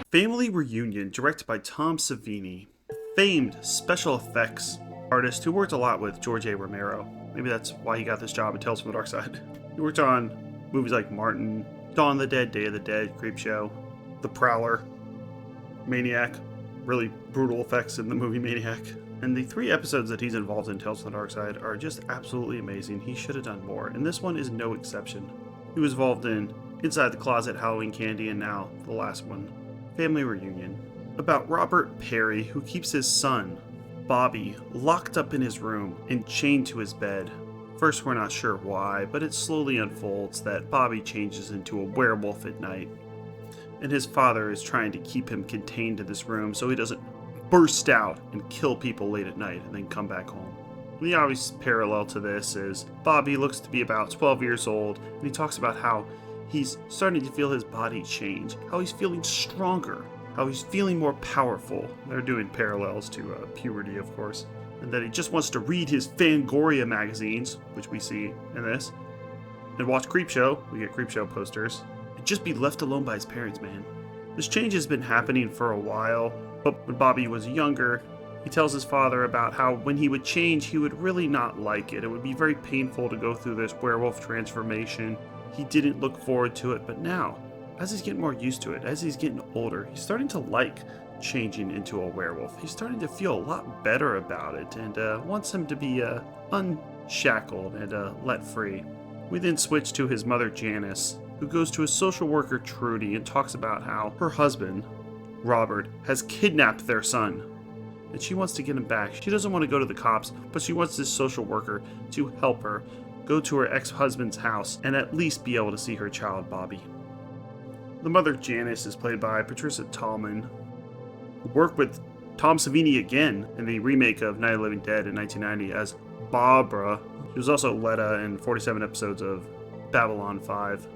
Family Reunion, directed by Tom Savini, famed special effects artist who worked a lot with George A. Romero. Maybe that's why he got this job at Tales from the Darkside. He worked on movies like Martin, Dawn of the Dead, Day of the Dead, Creepshow, The Prowler, Maniac, really brutal effects in the movie Maniac. And the 3 episodes that he's involved in Tales from the Darkside are just absolutely amazing. He should have done more, and this one is no exception. He was involved in Inside the Closet, Halloween Candy, and now the last one, Family Reunion, about Robert Perry, who keeps his son, Bobby, locked up in his room and chained to his bed. First, we're not sure why, but it slowly unfolds that Bobby changes into a werewolf at night, and his father is trying to keep him contained in this room so he doesn't burst out and kill people late at night and then come back home. The obvious parallel to this is Bobby looks to be about 12 years old, and he talks about how he's starting to feel his body change, how he's feeling stronger, how he's feeling more powerful. They're doing parallels to puberty, of course. And that he just wants to read his Fangoria magazines, which we see in this, and watch Creepshow. We get Creepshow posters. And just be left alone by his parents, man. This change has been happening for a while, but when Bobby was younger, he tells his father about how when he would change, he would really not like it. It would be very painful to go through this werewolf transformation. He didn't look forward to it, but now, as he's getting more used to it, as he's getting older, he's starting to like changing into a werewolf. He's starting to feel a lot better about it and wants him to be unshackled and let free. We then switch to his mother Janice, who goes to a social worker Trudy and talks about how her husband, Robert, has kidnapped their son. And she wants to get him back. She doesn't want to go to the cops, but she wants this social worker to help her go to her ex-husband's house and at least be able to see her child, Bobby. The mother, Janice, is played by Patricia Tallman, who worked with Tom Savini again in the remake of Night of the Living Dead in 1990 as Barbara. She was also Letta in 47 episodes of Babylon 5.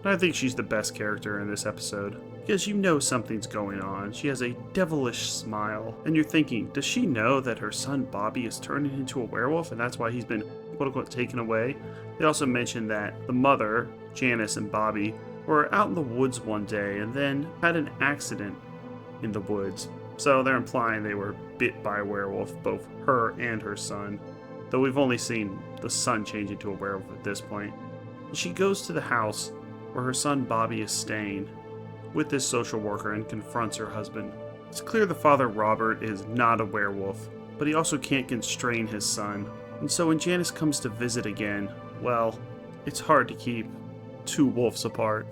And I think she's the best character in this episode, because you know something's going on. She has a devilish smile, and you're thinking, does she know that her son Bobby is turning into a werewolf, and that's why he's been quote-unquote taken away? They also mentioned that the mother, Janice, and Bobby were out in the woods one day and then had an accident in the woods. So they're implying they were bit by a werewolf, both her and her son, though we've only seen the son change into a werewolf at this point. She goes to the house where her son Bobby is staying with this social worker and confronts her husband. It's clear the father, Robert, is not a werewolf, but he also can't constrain his son. And so when Janice comes to visit again, well, it's hard to keep 2 wolves apart.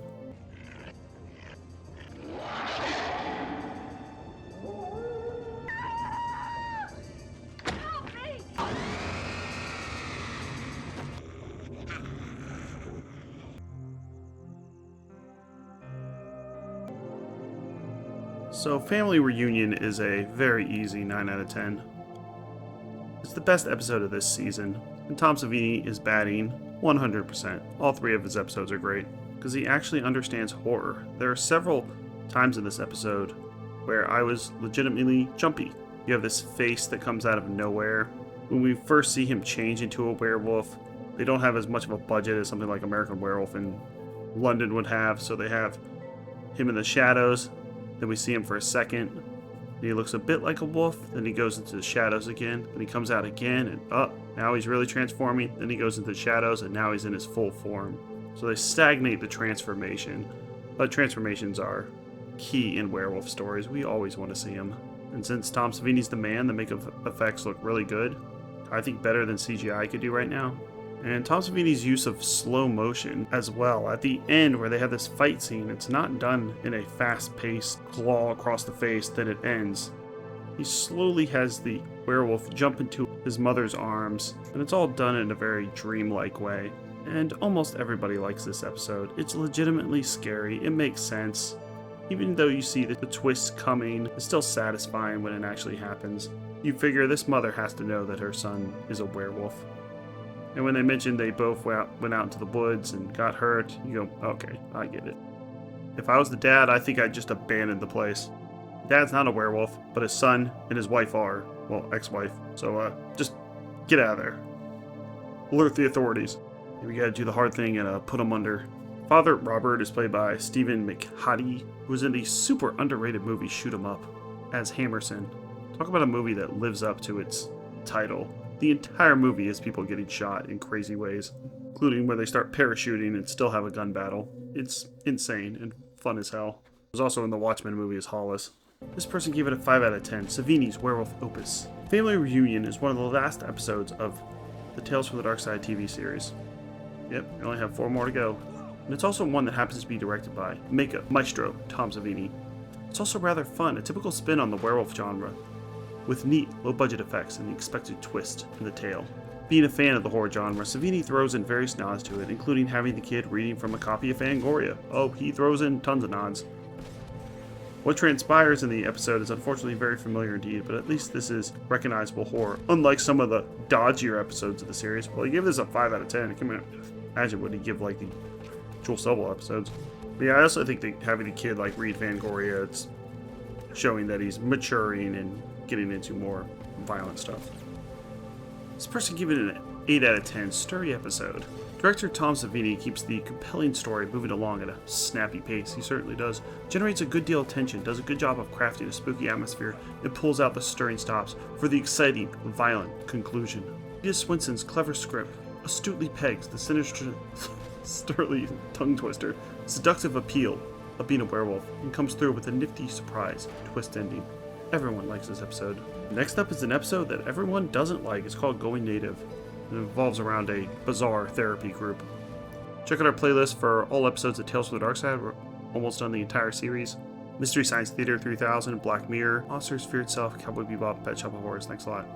So Family Reunion is a very easy 9 out of 10. It's the best episode of this season, and Tom Savini is batting 100%. All 3 of his episodes are great, because he actually understands horror. There are several times in this episode where I was legitimately jumpy. You have this face that comes out of nowhere. When we first see him change into a werewolf, they don't have as much of a budget as something like American Werewolf in London would have, so they have him in the shadows. Then we see him for a second, and he looks a bit like a wolf, then he goes into the shadows again, then he comes out again, and now he's really transforming, then he goes into the shadows, and now he's in his full form. So they stagnate the transformation, but transformations are key in werewolf stories. We always want to see them. And since Tom Savini's the man, the makeup effects look really good. I think better than CGI could do right now. And Tom Savini's use of slow motion as well. At the end where they have this fight scene, it's not done in a fast-paced claw across the face, then it ends. He slowly has the werewolf jump into his mother's arms, and it's all done in a very dreamlike way. And almost everybody likes this episode. It's legitimately scary, it makes sense. Even though you see the twist coming, it's still satisfying when it actually happens. You figure this mother has to know that her son is a werewolf. And when they mentioned they both went out into the woods and got hurt, you go, okay, I get it. If I was the dad, I think I'd just abandon the place. Dad's not a werewolf, but his son and his wife are. Well, ex-wife. So just get out of there. Alert the authorities. We gotta do the hard thing and put them under Father Robert is played by Stephen McHattie, who was in the super underrated movie Shoot 'Em Up as Hammerson. Talk about a movie that lives up to its title. The entire movie is people getting shot in crazy ways, including where they start parachuting and still have a gun battle. It's insane and fun as hell. He was also in the Watchmen movie as Hollis. This person gave it a 5 out of 10, Savini's Werewolf Opus. Family Reunion is one of the last episodes of the Tales from the Darkside TV series. Yep, we only have 4 more to go. And it's also one that happens to be directed by makeup maestro Tom Savini. It's also rather fun, a typical spin on the werewolf genre, with neat, low-budget effects and the expected twist in the tale. Being a fan of the horror genre, Savini throws in various nods to it, including having the kid reading from a copy of Fangoria. Oh, he throws in tons of nods. What transpires in the episode is unfortunately very familiar indeed, but at least this is recognizable horror, unlike some of the dodgier episodes of the series. Well, he gave this a 5 out of 10. I can't imagine what he'd give like the Joel Sobel episodes. But yeah, I also think that having the kid like read Fangoria, it's showing that he's maturing and getting into more violent stuff. This person gave it an 8 out of 10, sturdy episode. Director Tom Savini keeps the compelling story moving along at a snappy pace. He certainly does. Generates a good deal of tension, does a good job of crafting a spooky atmosphere, and pulls out the stirring stops for the exciting, violent conclusion. Edith Swinson's clever script astutely pegs the sinister, sturdy tongue twister, seductive appeal of being a werewolf, and comes through with a nifty surprise twist ending. Everyone likes this episode. Next up is an episode that everyone doesn't like. It's called Going Native. It revolves around a bizarre therapy group. Check out our playlist for all episodes of Tales from the Darkside. We're almost done the entire series. Mystery Science Theater 3000, Black Mirror, Officer's Feared Self, Cowboy Bebop, Pet Shop of Horrors. Thanks a lot.